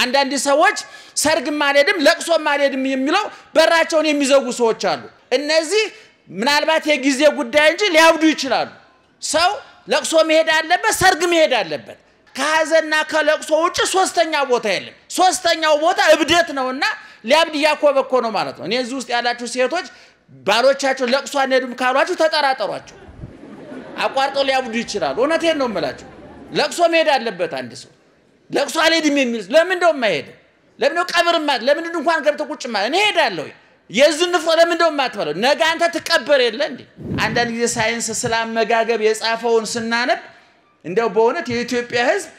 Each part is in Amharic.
አንዳንድ ሰዎች ሰርግ ማለድም ለቅሶ ማለድም የሚለው በራቸውን የሚዘጉ ሰዎች አሉ እነዚህ ምናልባት የጊዜ ጉዳይ እንጂ ሊያብዱ ይችላሉ ሰው ለቅሶ መሄድ አለበት ሰርግ መሄድ አለበት ከሐዘንና ከለቅሶ ውጭ ሶስተኛ ቦታ የለም ሶስተኛው ቦታ እብደት ነውና ሊያብድ ያኮበኮ ነው ማለት ነው እኔ እዚህ ውስጥ ያላችሁ ሴቶች ባሎቻችሁ ለቅሶ አንሄዱም ካሏችሁ ተጠራጠሯቸው አቋርጦ ሊያብዱ ይችላሉ እውነቴን ነው የምላችሁ ለቅሶ መሄድ አለበት አንድ ሰው ለቅሶ አልሄድም የሚል ለምን እንደው ማይሄድ ለምን ነው ቀብርማ ለምን እንኳን ገብቶ ቁጭ ማለት እኔ ሄዳለሁ የዝንፍ ለምን እንደው ማትበለው ነገ አንተ ተቀበር የለ እንዴ አንዳንድ ጊዜ ሳይንስ ስላመጋገብ የጻፈውን ስናነብ እንደው በእውነት የኢትዮጵያ ህዝብ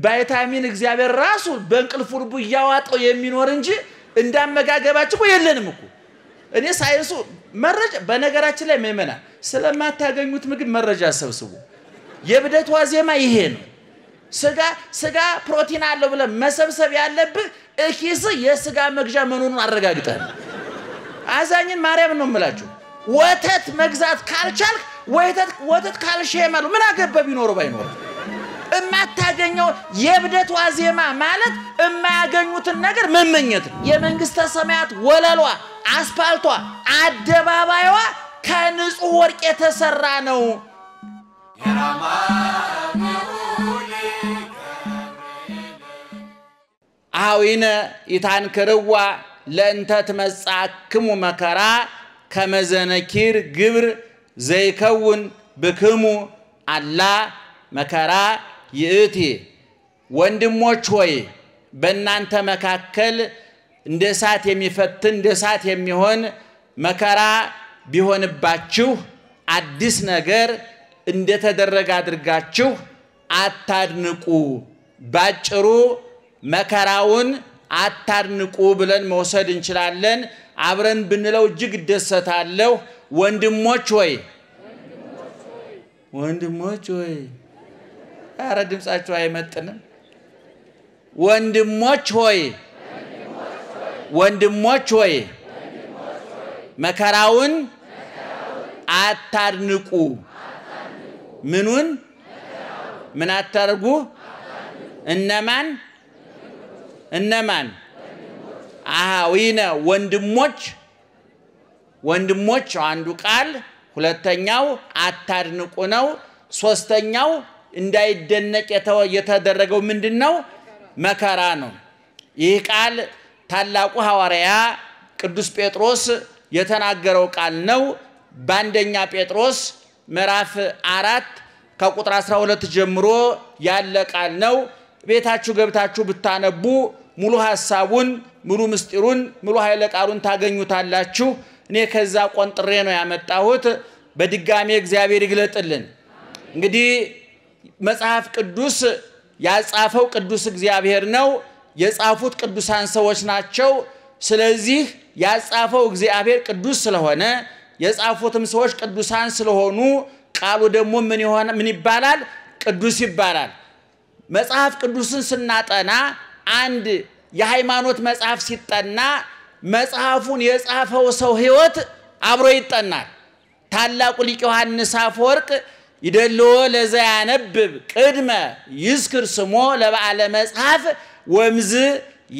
ቫይታሚን እግዚአብሔር ራሱ በእንቅልፉ ልቡ ያዋጣው የሚኖር እንጂ እንዳመጋገባችሁ የለንም እኮ እኔ ሳይንሱ መረጃ በነገራችን ላይ መመና ስለማታገኙት ምግብ መረጃ ሰብስቡ የብደት ዋዜማ ይሄ ነው ስጋ ፕሮቲን አለው ብለ መሰብሰብ ያለብህ እኪስ የስጋ መግዣ መኖኑን አረጋግጠን አዛኝን ማርያም ነው የምላችሁ ወተት መግዛት ካልቻልክ ወተት ካልሸመሉ ምን አገበብ ይኖር ባይኖር እማታገኘው የብደት ዋዜማ ማለት እማያገኙትን ነገር መመኘት የመንግስተ ሰማያት ወለሏ አስፋልቷ አደባባይዋ ከንጹህ ወርቅ የተሰራ ነው አዊነ ይታንከርዋ ለእንተ ትመጻክሙ መከራ ከመዘነኪር ግብር ዘይከውን በክሙ አላ መከራ ይእቲ ወንድሞች ሆይ በእናንተ መካከል እንደ እሳት የሚፈትን እንደ እሳት የሚሆን መከራ ቢሆንባችሁ አዲስ ነገር እንደተደረገ አድርጋችሁ አታድንቁ ባጭሩ መከራውን አታድንቁ ብለን መውሰድ እንችላለን አብረን ብንለው እጅግ ደሰታለሁ ወንድሞች ሆይ አረ ድምጻችሁ አይመጥንም ወንድሞች ሆይ መከራውን አታድንቁ ምኑን ምን አታርጉ እነማን አሃዊነ ወንድሞች አንዱ ቃል ሁለተኛው አታድንቁ ነው ሶስተኛው እንዳይደነቅ የተደረገው ምንድነው መከራ ነው ይህ ቃል ታላቁ ሐዋርያ ቅዱስ ጴጥሮስ የተናገረው ቃል ነው በአንደኛ ጴጥሮስ ምዕራፍ 4 ከቁጥር 12 ጀምሮ ያለ ቃል ነው ቤታችሁ ገብታችሁ ብታነቡ ሙሉ ሐሳቡን ሙሉ ምስጢሩን ሙሉ ኃይለ ቃሉን ታገኙታላችሁ እኔ ከዛ ቆንጥሬ ነው ያመጣሁት በድጋሚ እግዚአብሔር ይግለጥልን እንግዲህ መጽሐፍ ቅዱስ ያጻፈው ቅዱስ እግዚአብሔር ነው የጻፉት ቅዱሳን ሰዎች ናቸው ስለዚህ ያጻፈው እግዚአብሔር ቅዱስ ስለሆነ የጻፉትም ሰዎች ቅዱሳን ስለሆኑ ቃሉ ደግሞ ምን ይባላል ቅዱስ ይባላል መጽሐፍ ቅዱስን ስናጠና አንድ የሃይማኖት መጽሐፍ ሲጠና መጽሐፉን የጻፈው ሰው ህይወት አብሮ ይጠናል ታላቁ ሊቅ ዮሐንስ አፈወርቅ ይደልዎ ለዛ ያነብብ ቅድመ ይስክር ስሞ ለበዓለ መጽሐፍ ወምዝ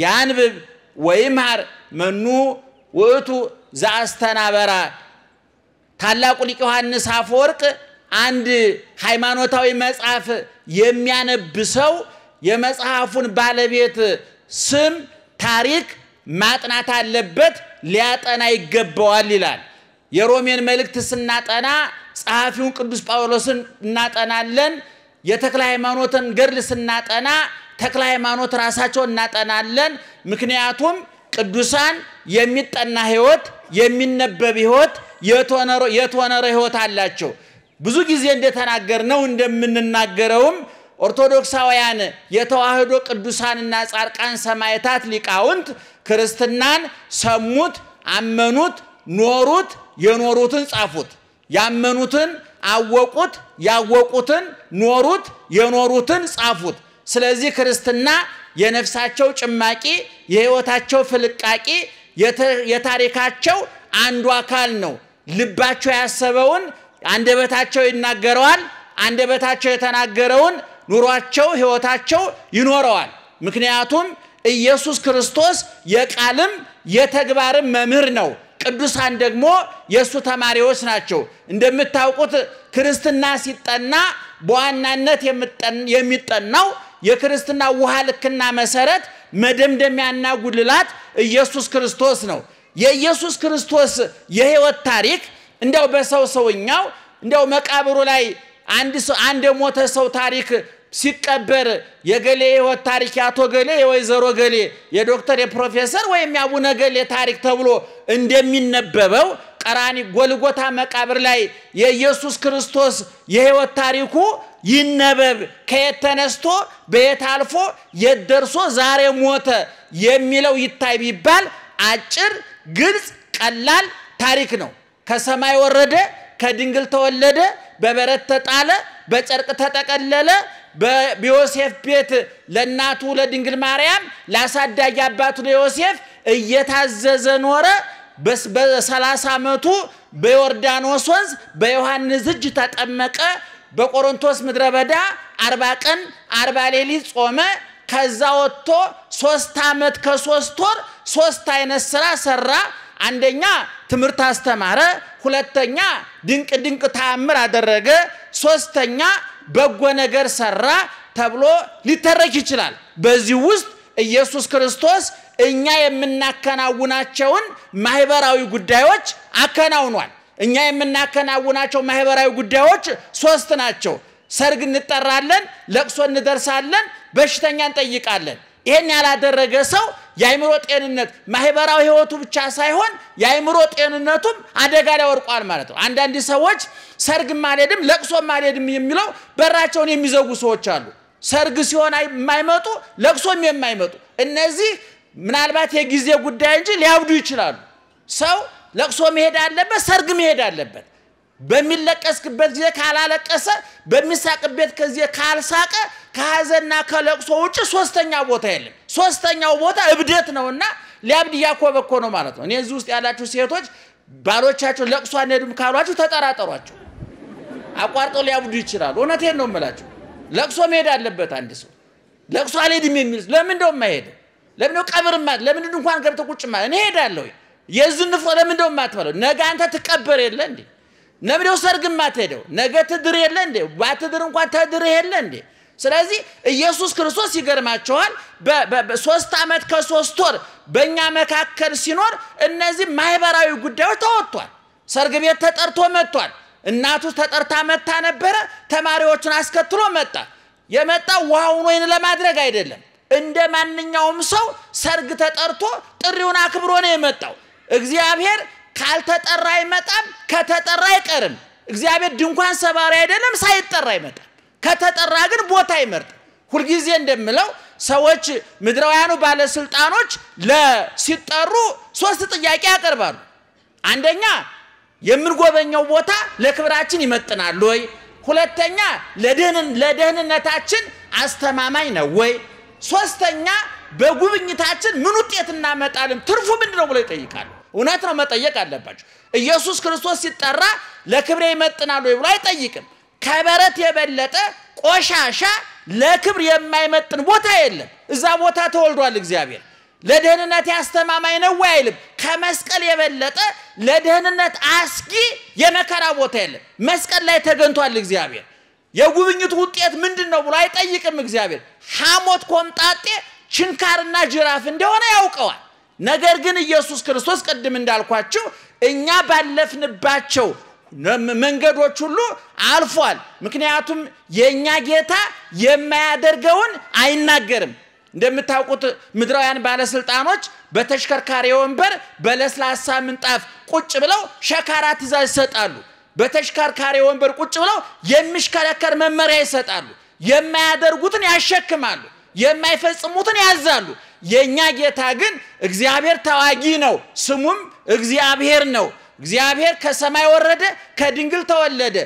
ያንብብ ወይማር መኑ ወእቱ ዘአስተናበራ ታላቁ ሊቅ ዮሐንስ አፈወርቅ አንድ ሃይማኖታዊ መጽሐፍ የሚያነብ ሰው የመጽሐፉን ባለቤት ስም ታሪክ ማጥናት አለበት ሊያጠና ይገባዋል ይላል የሮሜን መልእክት ስናጠና ጸሐፊውን ቅዱስ ጳውሎስን እናጠናለን የተክለ ሃይማኖትን ገድል ስናጠና ተክለ ሃይማኖት ራሳቸው እናጠናለን ምክንያቱም ቅዱሳን የሚጠና ህይወት የሚነበብ ህይወት የተወነረ ህይወት አላቸው ብዙ ጊዜ እንደተናገርነው እንደምንናገረውም ኦርቶዶክሳውያን የተዋህዶ ቅዱሳንና ጻድቃን ሰማዕታት ሊቃውንት ክርስትናን ሰሙት አመኑት ኖሩት የኖሩትን ጻፉት ያመኑትን አወቁት ያወቁትን ኖሩት የኖሩትን ጻፉት ስለዚህ ክርስትና የነፍሳቸው ጭማቂ የህይወታቸው ፍልቃቂ የታሪካቸው አንዱ አካል ነው ልባቸው ያሰበውን አንደበታቸው ይናገራል አንደበታቸው የተናገረውን ኑሯቸው ህይወታቸው ይኖረዋል ምክንያቱም ኢየሱስ ክርስቶስ የቃልም የተግባርም መምህር ነው ቅዱሳን ደግሞ የሱ ተማሪዎች ናቸው እንደምታውቁት ክርስትና ሲጠና በዋናነት የሚጠናው የክርስትና ውሃ ልክና መሰረት መደምደሚያና ጉልላት ኢየሱስ ክርስቶስ ነው የኢየሱስ ክርስቶስ የሕይወት ታሪክ እንደው በሰውኛው እንደው መቃብሩ ላይ አንድ ሞተ ሰው ታሪክ ሲቀበር የገሌ ሕይወት ታሪክ ያቶ ገሌ የወይዘሮ ገሌ የዶክተር የፕሮፌሰር ወይም ያቡነ ገሌ ታሪክ ተብሎ እንደሚነበበው ቀራኒ ጎልጎታ መቃብር ላይ የኢየሱስ ክርስቶስ የሕይወት ታሪኩ ይነበብ ከየት ተነስቶ በየት አልፎ የደርሶ ዛሬ ሞተ የሚለው ይታይ ቢባል አጭር ግልጽ ቀላል ታሪክ ነው ከሰማይ ወረደ ከድንግል ተወለደ በበረት ተጣለ በጨርቅ ተጠቀለለ በዮሴፍ ቤት ለናቱ ለድንግል ማርያም ላሳዳጊ አባቱ ለዮሴፍ እየታዘዘ ኖረ በ30 ዓመቱ በዮርዳኖስ ወንዝ በዮሐንስ እጅ ተጠመቀ በቆሮንቶስ ምድረ በዳ 40 ቀን 40 ሌሊት ጾመ ከዛ ወጥቶ 3 ዓመት ከ3 ወር 3 አይነት ሥራ ሰራ አንደኛ ትምህርት አስተማረ ሁለተኛ ድንቅ ተአምር አደረገ ሶስተኛ በጎ ነገር ሰራ ተብሎ ሊተረክ ይችላል በዚህ ውስጥ ኢየሱስ ክርስቶስ እኛ የምናከናውናቸውን ማህበራዊ ጉዳዮች አከናውኗል እኛ የምናከናውናቸው ማህበራዊ ጉዳዮች 3 ናቸው ሰርግ እንጠራለን ለቅሶ እንደርሳለን በሽተኛ እንጠይቃለን ይሄን ያላደረገ ሰው የአይምሮ ጤንነት ማህበራዊ ህይወቱ ብቻ ሳይሆን የአይምሮ ጤንነቱም አደጋ ላይ ወርቋል ማለት ነው አንዳንድ ሰዎች ሰርግ ማለድም ለቅሶ ማለድም የሚለው በራቸውን የሚዘጉ ሰዎች አሉ ሰርግ ሲሆን የማይመጡ ለቅሶም የማይመጡ እነዚህ ምናልባት የጊዜ ጉዳይ እንጂ ሊያብዱ ይችላሉ ሰው ለቅሶ መሄድ አለበት ሰርግ መሄድ አለበት በሚለቀስበት ጊዜ ካላለቀሰ በሚሳቅበት ጊዜ ካልሳቀ ከሐዘንና ከለቅሶ ውጭ ሶስተኛ ቦታ የለም ሶስተኛው ቦታ እብደት ነውና ሊያብድ ያኮበኮ ነው ማለት ነው እኔ እዚህ ውስጥ ያላችሁ ሴቶች ባሎቻችሁ ለቅሶ አንሄዱም ካሏችሁ ተጠራጠሯቸው አቋርጦ ሊያብዱ ይችላል እውነቴን ነው የምላችሁ ለቅሶ መሄድ አለበት አንድ ሰው ለቅሶ አልሄድም የሚል ለምን እንደው ማይሄድ ለምን ነው ቀብርማ ለምን እንኳን ገብተ ቁጭ ማለት እኔ ሄዳለሁ የዝንፎ ለምን እንደው ማትበለው ነገ አንተ ትቀበር የለ እንዴ ነብሬው ሰርግም ማትሄደው ነገ ትድር የለ እንዴ ባትድር እንኳን ተድር የለ እንዴ ስለዚህ ኢየሱስ ክርስቶስ ይገርማቸዋል በ3 ዓመት ከ3 ወር በእኛ መካከል ሲኖር እነዚህ ማህበራዊ ጉዳዮች ተወጥቷል ሰርግ ቤት ተጠርቶ መጥቷል እናቱ ተጠርታ መጣ ነበር ተማሪዎችን አስከትሎ መጣ የመጣው ውሃውን ወይን ለማድረግ አይደለም እንደ ማንኛውም ሰው ሰርግ ተጠርቶ ጥሪውን አክብሮ ነው የመጣው እግዚአብሔር ካልተጠራ አይመጣም ከተጠራ አይቀርም እግዚአብሔር ድንኳን ሰባሪ አይደለም ሳይጠራ አይመጣም ከተጠራ ግን ቦታ ይመርጥ ሁሉ ጊዜ እንደምለው ሰዎች ምድራውያኑ ባለስልጣኖች ለሲጠሩ 3 ጥያቄ ያቀርባሉ አንደኛ የምንጎበኘው ቦታ ለክብራችን ይመጥናል ወይ ሁለተኛ ለደህንነታችን አስተማማኝ ነው ወይ ሶስተኛ በጉብኝታችን ምን ውጤት እናመጣለን ትርፉ ምንድነው ብለው ይጠይቃሉ እውነት ነው መጠየቅ አለባቸው ኢየሱስ ክርስቶስ ሲጠራ ለክብሬ ይመጥናል ወይ ብሎ አይጠይቅም ከበረት የበለጠ ቆሻሻ ለክብር የማይመጥን ቦታ የለም እዛ ቦታ ተወልዷል እግዚአብሔር ለደህንነት ያስተማማኝ ነው ወይ አይልም ከመስቀል የበለጠ ለደህንነት አስጊ የመከራ ቦታ የለም መስቀል ላይ ተገንቷል እግዚአብሔር የጉብኝቱ ውጤት ምንድነው ብሎ አይጠይቅም እግዚአብሔር ሐሞት ኮምጣጤ ችንካርና ጅራፍ እንደሆነ ያውቀዋል ነገር ግን ኢየሱስ ክርስቶስ ቀድም እንዳልኳችሁ እኛ ባለፍንባቸው መንገዶች ሁሉ አልፏል ምክንያቱም የኛ ጌታ የማያደርገውን አይናገርም እንደምታውቁት ምድራውያን ባለስልጣኖች በተሽከርካሪ ወንበር በለስላሳ ምንጣፍ ቁጭ ብለው ሸካራ ትእዛዝ ይሰጣሉ በተሽከርካሪ ወንበር ቁጭ ብለው የሚሽከረከር መመሪያ ይሰጣሉ የማያደርጉትን ያሸክማሉ የማይፈጽሙትን ያዛሉ የኛ ጌታ ግን እግዚአብሔር ተዋጊ ነው ስሙም እግዚአብሔር ነው እግዚአብሔር ከሰማይ ወረደ ከድንግል ተወለደ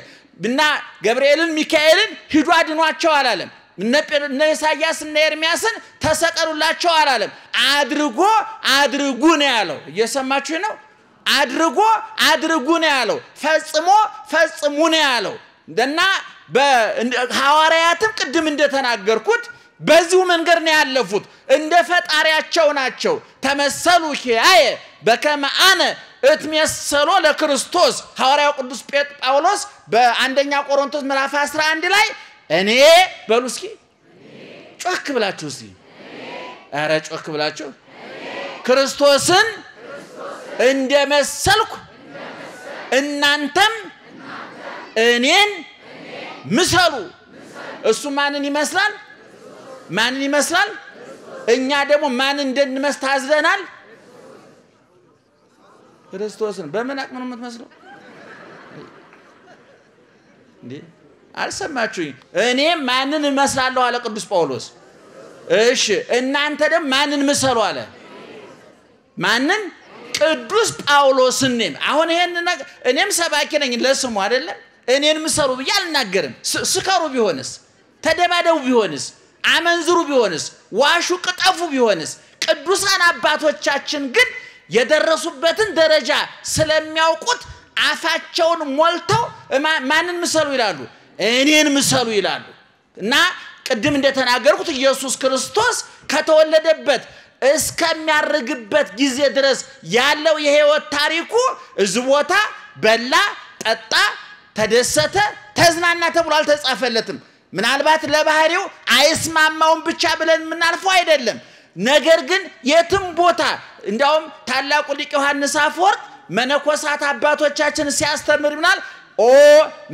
እና ገብርኤልን ሚካኤልን ሂዱ አድኗቸው አላለም እነ ኢሳይያስ እና ኤርሚያስን ተሰቀሉላቸው አላለም አድርጉ ነው ያለው እየሰማችሁ ነው አድርጉ ነው ያለው ፈጽሙ ነው ያለው እና በሐዋርያትም ቅድም እንደተናገርኩት በዚሁ መንገድ ነው ያለፉት እንደ ፈጣሪያቸው ናቸው ተመሰሉ ኪያየ በከመ አነ እትመሰሎ ለክርስቶስ ሐዋርያው ቅዱስ ጳውሎስ በአንደኛ ቆሮንቶስ ምዕራፍ 11 ላይ እኔ በሉስኪ ጮክ ብላችሁ እስቲ አረ ጮክ ብላችሁ ክርስቶስን እንደመሰልኩ እናንተም እኔን ምሰሉ እሱ ማንን ይመስላል ማንን ይመስላል እኛ ደግሞ ማን እንደንመስል ታዝዘናል ክርስቶስን በምን አቅም ነው የምትመስለው እንዴ አልሰማችሁኝ እኔ ማንን እመስላለሁ አለ ቅዱስ ጳውሎስ እሺ እናንተ ደግሞ ማንን ምሰሉ አለ ማንን ቅዱስ ጳውሎስን ነኝ አሁን ይሄን እኔም ሰባኪ ነኝ ለስሙ አይደለም እኔን ምሰሩ ብያልናገርም ስከሩ ቢሆንስ ተደባደው ቢሆንስ አመንዝሩ ቢሆንስ ዋሹ ቅጠፉ ቢሆንስ ቅዱሳን አባቶቻችን ግን የደረሱበትን ደረጃ ስለሚያውቁት አፋቸውን ሞልተው ማንን ምሰሉ ይላሉ እኔን ምሰሉ ይላሉ እና ቅድም እንደተናገርኩት ኢየሱስ ክርስቶስ ከተወለደበት እስከሚያርግበት ጊዜ ድረስ ያለው የሕይወት ታሪኩ እዝቦታ በላ ጠጣ ተደሰተ ተዝናና ተብሎ አልተጻፈለትም ምናልባት ለባህሪው አይስማማውን ብቻ ብለን ምናልፈው አይደለም ነገር ግን የትም ቦታ እንደውም ታላቁ ሊቅ ዮሐንስ አፈወርቅ መነኮሳት አባቶቻችን ሲያስተምር ይናል ኦ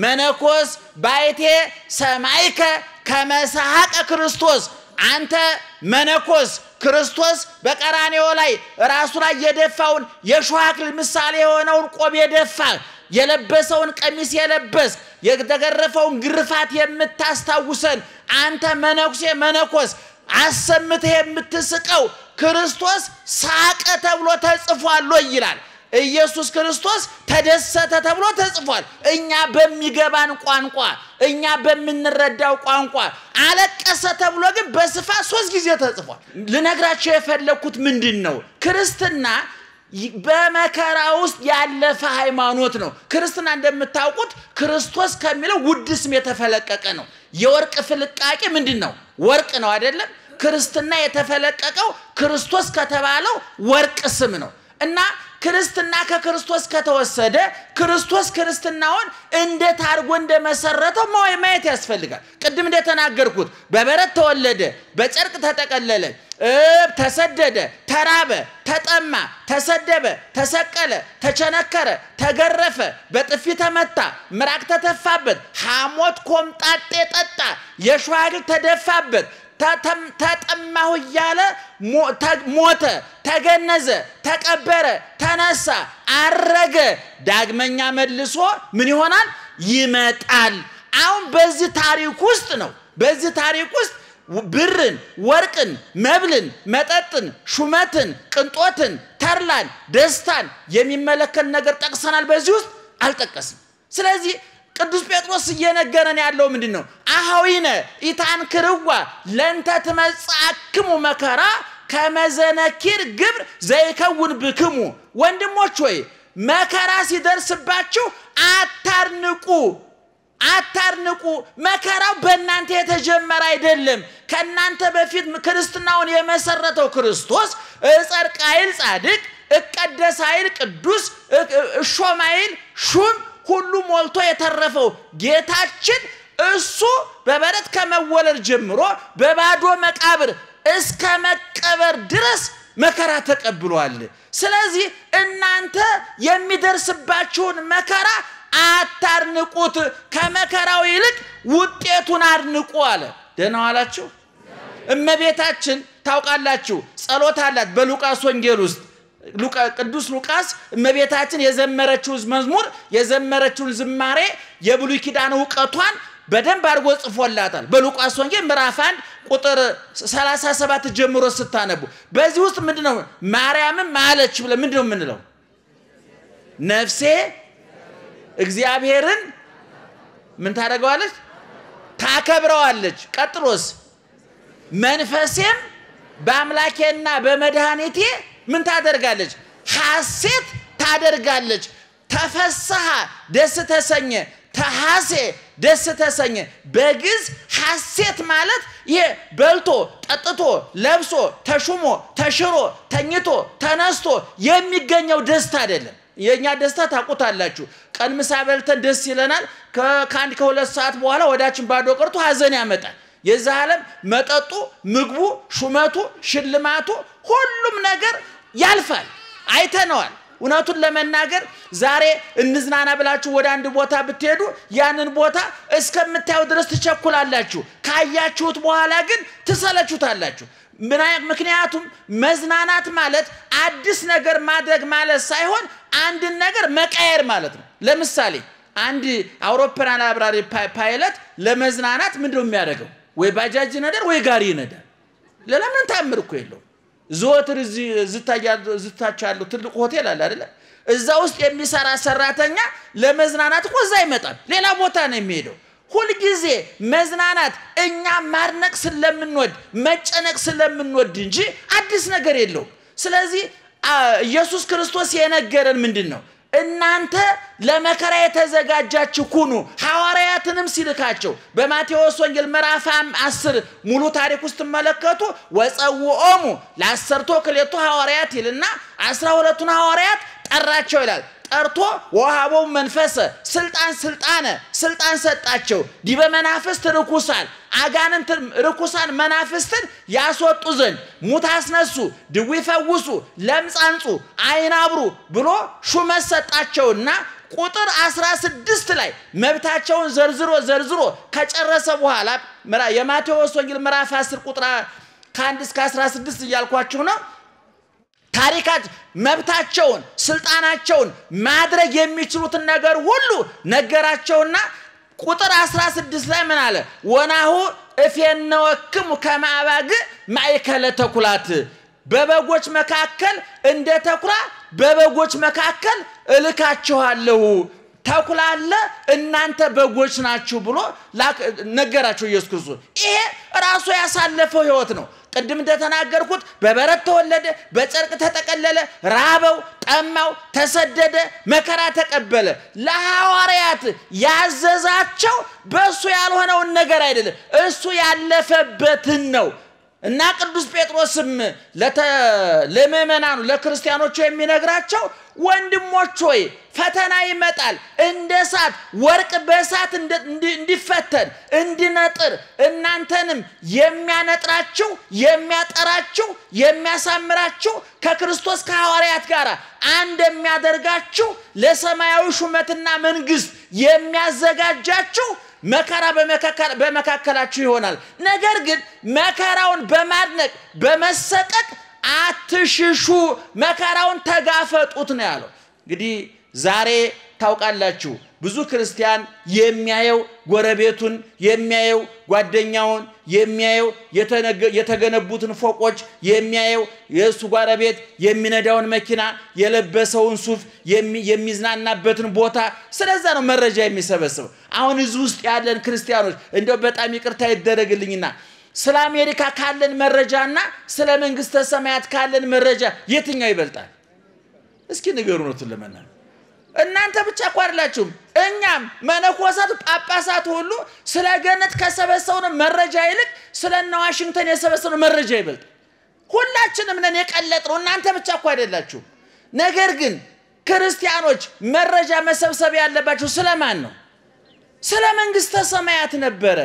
መነኮስ ባይቴ ሰማይከ ከመሳሐቀ ክርስቶስ አንተ መነኮስ ክርስቶስ በቀራንዮ ላይ ራሱ ላይ የደፋውን የሾሃክል ምሳሌ የሆነውን ቆብ የደፋ የለበሰውን ቀሚስ የለበስ የተገረፈውን ግርፋት የምታስታውሰን አንተ መነኩሴ መነኮስ አሰምተህ የምትስቀው ክርስቶስ ሳቀ ተብሎ ተጽፏል ይላል ኢየሱስ ክርስቶስ ተደሰተ ተብሎ ተጽፏል እኛ በሚገባን ቋንቋ እኛ በሚንረዳው ቋንቋ አለቀሰ ተብሎ ግን በስፋት 3 ጊዜ ተጽፏል ልነግራችሁ የፈለኩት ምንድነው ክርስትና በመከራ ውስጥ ያለፈ ሃይማኖት ነው ክርስትና እንደምታውቁት ክርስቶስ ከሚለው ውድ ስም የተፈለቀቀ ነው የወርቅ ፍልቃቄ ምንድነው ወርቅ ነው አይደለም ክርስትና የተፈለቀቀው ክርስቶስ ከተባለው ወርቅ ስም ነው እና ክርስትና ከክርስቶስ ከተወሰደ ክርስቶስ ክርስትናውን እንዴት አርጎ እንደመሰረተው ማየት ያስፈልጋል ቅድም እንደተናገርኩት በበረት ተወለደ በጨርቅ ተጠቀለለ ተሰደደ ተራበ ተጠማ ተሰደበ ተሰቀለ ተቸነከረ ተገረፈ በጥፊ ተመታ ምራቅ ተተፋበት ሐሞት ኮምጣጤ ጠጣ የሽዋግል ተደፋበት ተጠማሁ ያለ ሞተ ተገነዘ ተቀበረ ተነሳ አረገ ዳግመኛ መልሶ ምን ይሆናል ይመጣል አሁን በዚህ ታሪክ ውስጥ ነው በዚህ ታሪክ ውስጥ ብርን ወርቅን መብልን መጠጥን ሹመትን ቅንጦትን ተርላን ደስታን የሚመለከት ነገር ጠቅሰናል በዚህ ውስጥ አልጠቀስም ስለዚህ ቅዱስ ጴጥሮስ እየነገረን ያለው ምንድነው አሃዊነ ኢታንክርዋ ለንተ ተመጻክሙ መከራ ከመዘነኪር ግብር ዘይከውን ብክሙ ወንድሞች ሆይ መከራ ሲደርስባችሁ አታርንቁ መከራው በእናንተ የተጀመረ አይደለም ከናንተ በፊት ክርስትናውን የመሰረተው ክርስቶስ ጸርቃይል ጻድቅ እቀደሳይል ቅዱስ ሾማይል ሹም ሁሉ ሞልቶ የተረፈው ጌታችን እሱ በበረት ከመወለድ ጀምሮ በባዶ መቃብር እስከ መቀበር ድረስ መከራ ተቀብሏል ስለዚህ እናንተ የሚደርስባችሁን መከራ አታርንቁት ከመከራው ይልቅ ውጤቱን አድንቁ አለ ደህና ዋላችሁ እመቤታችን ታውቃላችሁ ጸሎት አላት በሉቃስ ወንጌል ውስጥ ቅዱስ ሉቃስ እመቤታችን የዘመረችው መዝሙር የዘመረችው ዝማሬ የብሉይ ኪዳን ዕውቀቷን በደንብ አድርጎ ጽፎላታል በሉቃስ ወንጌል ምዕራፍ 1 ቁጥር 37 ጀምሮ ስታነቡ በዚህ ውስጥ ምንድነው ማርያም ማለች ብለ ምንድነው ምንለው ነፍሴ እግዚአብሔርን ምን ታደርገዋለች ታከብረዋለች ቀጥሎስ መንፈሴም በአምላኬና በመድኃኒቴ ምን ታደርጋለች ሐሴት ታደርጋለች ተፈሰሃ ደስ ተሰኘ ተሐሴ ደስ ተሰኘ በግዝ ሐሴት ማለት ይሄ በልቶ ጠጥቶ ለብሶ ተሹሞ ተሽሮ ተኝቶ ተነስቶ የሚገኘው ደስታ አይደለም የኛ ደስታ ታቁታላችሁ ቀን ምሳ በልተን ደስ ይለናል ከአንድ ከሁለት ሰዓት በኋላ ወዳችን ባዶ ቀርቶ ሐዘን ያመጣል የዛ ዓለም መጠጡ ምግቡ ሹመቱ ሽልማቱ ሁሉም ነገር ያልፋል አይተነዋል እውነቱን ለመናገር ዛሬ እንዝናና ብላችሁ ወደ አንድ ቦታ ብትሄዱ ያንን ቦታ እስከምታዩ ድረስ ተቸኩላላችሁ ካያችሁት በኋላ ግን ተሰለቹታላችሁ ምክንያቱም መዝናናት ማለት አዲስ ነገር ማድረግ ማለት ሳይሆን አንድ ነገር መቀየር ማለት ነው ለምሳሌ አንድ አውሮፕላን አብራሪ ፓይለት ለመዝናናት ምንድነው የሚያደርገው ወይ ባጃጅ ነዳር ወይ ጋሪ ነዳር ለምን ታምር እኮ የለው ዞትር ዝታቻለው ትልቅ ሆቴል አለ አይደል እዛ ውስጥ የሚሰራ ሰራተኛ ለመዝናናት እኮ እዛ ይመጣል ሌላ ቦታ ነው የሚሄደው ሁሉ ጊዜ መዝናናት እኛ ማርነቅ ስለምንወድ መጨነቅ ስለምንወድ እንጂ አዲስ ነገር የለው ስለዚህ ኢየሱስ ክርስቶስ የነገረን ምንድነው እናንተ ለመከራ የተዘጋጃችሁ ኩኑ ሐዋርያትንም ሲልካቸው በማቴዎስ ወንጌል ምዕራፍ 10 ሙሉ ታሪክ ውስጥ ተመለከቱ ወጸውኦሙ ለአሰርቶ ክሌቱ ሐዋርያት ይልና 12ቱን ሐዋርያት ጠራቸው ይላል ጠርቶ ወሃቦም መንፈስ ስልጣን ሰጣቸው ዲበ መናፍስት ርኩሳን አጋንንት ርኩሳን መናፍስትን ያስወጡ ዘንድ ሙት አስነሱ ድዊ ፈውሱ ለምጽ አንጹ አይናብሩ ብሎ ሹመት ሰጣቸውና ቁጥር 16 ላይ መብታቸውን ዘርዝሮ ከጨረሰ በኋላ የማቴዎስ ወንጌል ምዕራፍ 10 ቁጥር ከ1 እስከ 16 ይያልኳችሁ ነው ታሪካት መብታቸውን ስልጣናቸውን ማድረግ የሚችሉትን ነገር ሁሉ ነገራቸውና ቁጥር 16 ላይ ምን አለ ወናሁ እፈነወክሙ ከማባግ ማይከለ ተኩላት በበጎች መካከል እንደ ተኩላ በበጎች መካከል እልካችኋለሁ ተኩላለ እናንተ በጎች ናችሁ ብሎ ነገራቸው ኢየሱስ ክርስቶስ ይሄ ራሱ ያሳለፈው ህይወት ነው قدم እንደተናገርኩት በበረት ተወለደ በጨርቅ ተጠቀለለ ራበው ጠማው ተሰደደ መከራ ተቀበለ ለሐዋርያት ያዘዛቸው በሱ ያልሆነው ነገር አይደለም እሱ ያለፈበትን ነው እና ቅዱስ ጴጥሮስም ለምእመናኑ ለክርስቲያኖቹ የሚነግራቸው ወንድሞች ሆይ ፈተና ይመጣል እንደ ሳት ወርቅ በሳት እንዲፈተን እንዲነጥር እናንተንም የሚያነጥራችሁ የሚያጠራችሁ የሚያሳምራችሁ ከክርስቶስ ከሐዋርያት ጋር አንድ የሚያደርጋችሁ ለሰማያዊ ሹመትና መንግስት የሚያዘጋጃችሁ መከራ በመካከላችሁ ይሆናል ነገር ግን መከራውን በማድነቅ በመሰቀቅ አትሽሹ መከራውን ተጋፈጡት ነው ያለው እንግዲህ ዛሬ ታውቃላችሁ ብዙ ክርስቲያን የሚያየው ጎረቤቱን የሚያየው ጓደኛውን የሚያየው የተገነቡትን ፎቆች የሚያየው የሱ ጎረቤት የሚነዳውን መኪና የለበሰውን ሱፍ የሚዝናናበትን ቦታ ስለዛ ነው መረጃ የሚሰበስበው አሁን እዚህ ውስጥ ያለን ክርስቲያኖች እንደው በጣም ይቅርታ ይደረግልኝና ስለ አሜሪካ ካለን መረጃና ስለ መንግስተ ሰማያት ካለን መረጃ የትኛው ይበልጣል እስኪ ንገሩን ለማናል እናንተ ብቻ ቋርላችሁም እኛም መነኮሳት ጳጳሳት ሁሉ ስለ ገነት ከሰበሰውን መረጃ ይልቅ ስለነ ዋሽንግተን የሰበሰውን መረጃ ይበልጥ ሁላችንም ነን የቀለጥነው እናንተ ብቻ አይደላችሁ ነገር ግን ክርስቲያኖች መረጃ መሰብሰብ ያለባችሁ ስለማን ነው ስለ መንግስተ ሰማያት ነበረ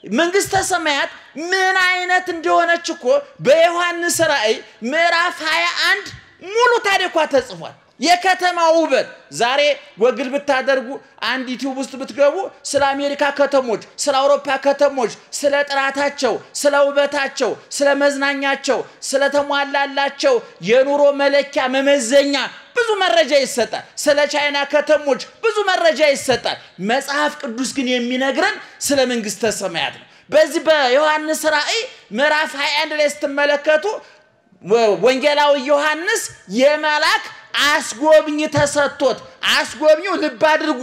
መንግስተ ሰማያት ምን አይነት እንደሆነች እኮ በዮሐንስ ራእይ ምዕራፍ 21 ሙሉ ታሪኳ ተጽፏል የከተማው ውበት ዛሬ ጎግል ብታደርጉ አንድ ዩቲዩብ ውስጥ ብትገቡ ስለ አሜሪካ ከተሞች ስለ አውሮፓ ከተሞች ስለ ጥራታቸው ስለ ውበታቸው ስለ መዝናኛቸው ስለ ተሟላላቸው የኑሮ መለኪያ መመዘኛ ብዙ መረጃ ይሰጣል ስለ ቻይና ከተሞች ብዙ መረጃ ይሰጣል መጽሐፍ ቅዱስ ግን የሚነግረን ስለ መንግስተ ሰማያት ነው በዚህ በዮሐንስ ራእይ ምዕራፍ 21 ላይ ስትመለከቱ ወንጌላዊ ዮሐንስ የመላክ አስጎብኝ ተሰጥቶት አስጎብኙ ልብ አድርጉ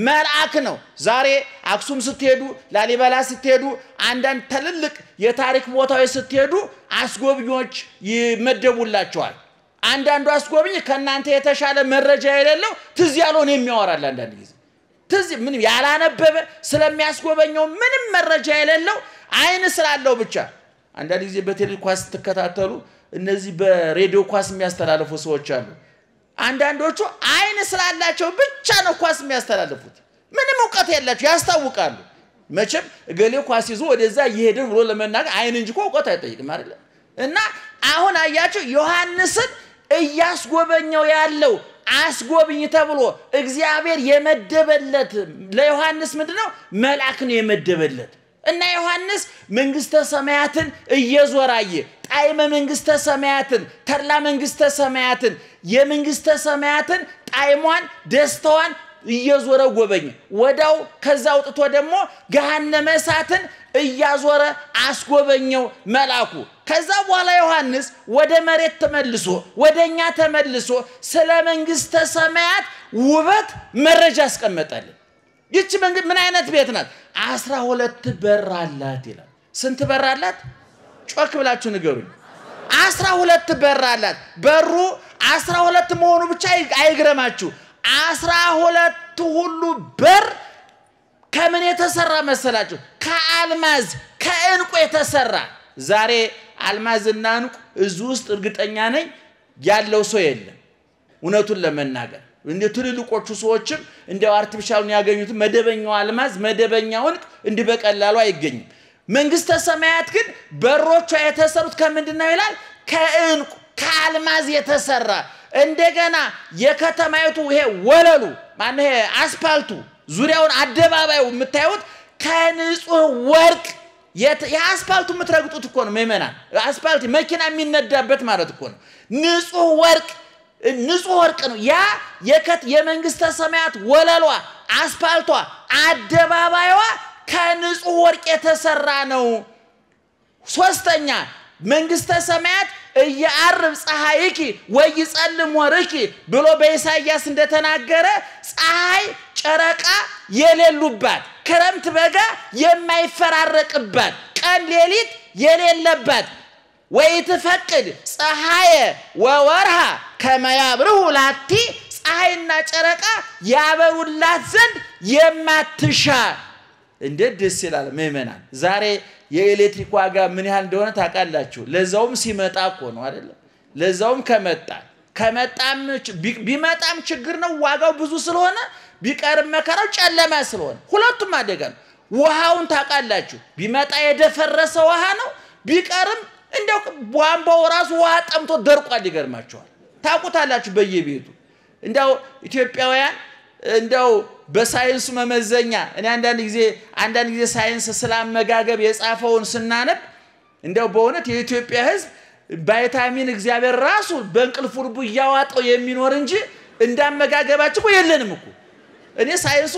መልአክ ነው ዛሬ አክሱም ስትሄዱ ላሊበላ ስትሄዱ አንዳንድ ትልልቅ የታሪክ ቦታዎች ስትሄዱ አስጎብኞች ይመደቡላቸዋል አንዳንዱ አስጎብኝ ከናንተ የተሻለ መረጃ የሌለው ትዝ ያለውን የሚያወራል አንዳንድ ጊዜ ትዝ ምን ያላነበበ ስለሚያስጎበኘው ምንም መረጃ የሌለው አይን ስላለው ብቻ አንዳንድ ጊዜ በቴሌቪዥን ኳስ ተከታተሉ እነዚህ በሬዲዮ ኳስ የሚያስተላልፉ ሰዎች አሉ አንዳንዶቹ አይን ስላላቸው ብቻ ነው ኳስ የሚያስተላልፉት ምንም ዕውቀት የላቸው ያስታውቃሉ መቼም እገሌ ኳስ ይዞ ወደዛ ይሄድን ብሎ ለመናገር አይን እንጂ ዕውቀት አይጠይቅም አይደል እና አሁን አያችሁ ዮሐንስን እያስጎበኘው ያለው አስጎብኝ ተብሎ እግዚአብሔር የመደበለት ለዮሐንስ ምንድነው መልአክ ነው የመደበለት እና ዮሐንስ መንግስተ ሰማያትን እየዞራየ ጣይመ መንግስተ ሰማያትን ተርላ መንግስተ ሰማያትን የመንግስተ ሰማያትን ጣይሟን ደስታዋን እየዞረ ጎበኘ ወዳው ከዛ ወጥቶ ደግሞ ገሃነመ እሳትን እያዞረ አስጎበኘው መልአኩ ከዛ በኋላ ዮሐንስ ወደ መሬት ተመልሶ ወደኛ ተመልሶ ስለ መንግስተ ሰማያት ውበት መረጃ አስቀመጠልን ይቺ መንግስት ምን አይነት ቤት ናት 12 በር አላት ይላል ስንት በር አላት ጮክ ብላችሁ ንገሩኝ 12 በር አላት በሩ 12 መሆኑ ብቻ አይግረማችሁ 12 ሁሉ በር ከምን የተሰራ መሰላችሁ ከአልማዝ ከእንቁ የተሰራ ዛሬ አልማዝና እንቁ እዚህ ውስጥ እርግጠኛ ነኝ ያለው ሰው የለም እውነቱን ለመናገር እንደ ትልልቆቹ ሰዎችም እንደው አርቲፊሻሉን ያገኙት መደበኛው አልማዝ መደበኛው እንቁ እንደ በቀላሉ አይገኝም መንግስተ ሰማያት ግን በሮቿ የተሰሩት ከምንድነው ይላል ከእንቁ ከአልማዝ የተሰራ እንደገና የከተማይቱ ይሄ ወለሉ ማን ይሄ አስፋልቱ ዙሪያውን አደባባዩ የምታዩት ከንጹህ ወርቅ የአስፋልቱ ምትረግጡት እኮ ነው መመናን አስፋልት መኪና የሚነዳበት ማለት እኮ ነው ንጹህ ወርቅ ነው ያ የመንግስተ ሰማያት ወለሏ አስፋልቷ አደባባይዋ ከንጹህ ወርቅ የተሰራ ነው ሶስተኛ መንግስተ ሰማያት እያርብ ፀሐይኪ ወይጸልም ወርኪ ብሎ በኢሳይያስ እንደተናገረ ፀሐይ ጨረቃ የሌሉባት ክረምት በጋ የማይፈራረቅባት ቀን ሌሊት የሌለባት ወይትፈቅድ ፀሐይ ወወርሃ ከመያብርሁ ላቲ ፀሐይና ጨረቃ ያበሩላት ዘንድ የማትሻ እንዴት ደስ ይላል መመናን ዛሬ የኤሌክትሪክ ዋጋ ምን ያህል እንደሆነ ታውቃላችሁ ለዛውም ሲመጣ እኮ ነው አይደል ለዛውም ከመጣም ቢመጣም ችግር ነው ዋጋው ብዙ ስለሆነ ቢቀርም መከራው ጨለማ ስለሆነ ሁለቱም አደጋ ነው ውሃውን ታውቃላችሁ ቢመጣ የደፈረሰ ውሃ ነው ቢቀርም እንደው ቧንቧው ራሱ ውሃ ጠምቶ ደርቋል ይገርማችኋል ታውቁታላችሁ በየቤቱ እንደው ኢትዮጵያውያን እንደው በሳይንስ መመዘኛ እኔ አንዳንድ ጊዜ ሳይንስ ስላመጋገብ የጻፈውን ስናነብ እንደው በእውነት የኢትዮጵያ ህዝብ ቫይታሚን እግዚአብሔር ራሱ በእንቅልፉ ልቡ ያዋጣው የሚኖር እንጂ እንዳመጋገባችሁ የለንም እኮ እኔ ሳይንሱ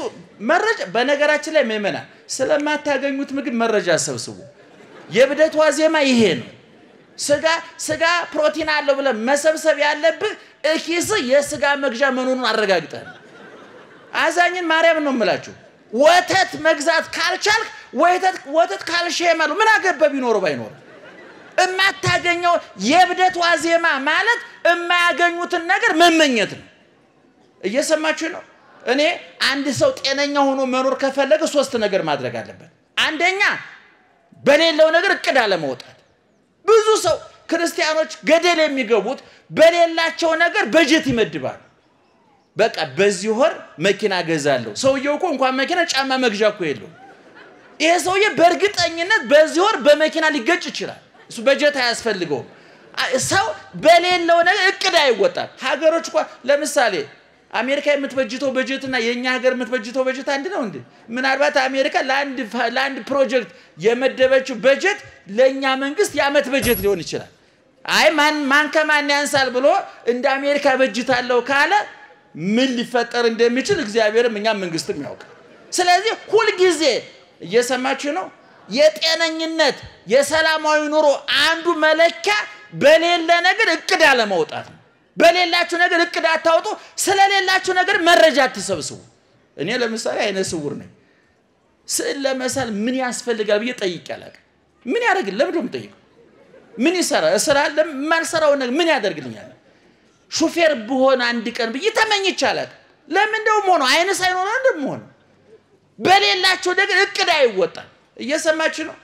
መረጃ በነገራችን ላይ መመና ስለማታገኙት ምግብ መረጃ ሰብስቡ የብደት ዋዜማ ይሄ ነው ስጋ ፕሮቲን አለው ብለ መሰብሰብ ያለብህ እኪስ የስጋ መግዣ መኖሩን አረጋግጠህ አዛኝን ማርያም ነው የምላችሁ ወተት መግዛት ካልቻልክ ወተት ካልሸማሉ ምን አገባ ቢኖር ባይኖር እማታገኘው የብደት ዋዜማ ማለት እማያገኙትን ነገር መመኘት ነው እየሰማችሁ ነው እኔ አንድ ሰው ጤነኛ ሆኖ መኖር ከፈለገ ሶስት ነገር ማድረግ አለበት አንደኛ በሌለው ነገር እቅድ አለመውጣት ብዙ ሰው ክርስቲያኖች ገደል የሚገቡት በሌላቸው ነገር በጀት ይመድባሉ በቃ በዚህ ወር መኪና ገዛለሁ ሰውየው እኮ እንኳን መኪና ጫማ መግዣ እኮ የለው ይሄ ሰውዬ በእርግጠኝነት በዚህ ወር በመኪና ሊገጭ ይችላል እሱ በጀት አያስፈልገው ሰው በሌለው ነገር እቅድ አይወጣም ሀገሮች እኮ ለምሳሌ አሜሪካ የምትበጅተው በጀትና የኛ ሀገር የምትበጅተው በጀት አንድ ነው እንዴ ምናልባት አሜሪካ ላንድ ፕሮጀክት የመደበችው በጀት ለኛ መንግስት ያመት በጀት ሊሆን ይችላል አይ ማን ከማን ያንሳል ብሎ እንደ አሜሪካ በጅታለው ካለ ምን ሊፈጠር እንደሚችል እግዚአብሔርም እኛ መንግስትም ያውቃል ስለዚህ ሁሉ ጊዜ እየሰማችሁ ነው የጤነኝነት የሰላማዊ ኑሮ አንዱ መለኪያ በሌለ ነገር እቅድ አለ ማውጣት በሌላችሁ ነገር እቅድ አታውጡ ስለሌላችሁ ነገር መረጃ ተሰብስቡ እኔ ለምሳሌ አይነ ስውር ነኝ ስዕል ለመሳል ምን ያስፈልጋል ብዬ ጠይቄያለሁ ምን ያደርግል ለምንድነው ጠይቁ ምን ይሰራል እስራል ማልሰራው ነገር ምን ያደርግልኛል ሹፌር በሆነ አንድ ቀን ብዬ ተመኝቻለሁ ለምን እንደው ሆኖ አይነ ሳይኖር እንደም ሆኖ በሌላቸው ነገር እቅድ አይወጣም እየሰማችሁ ነው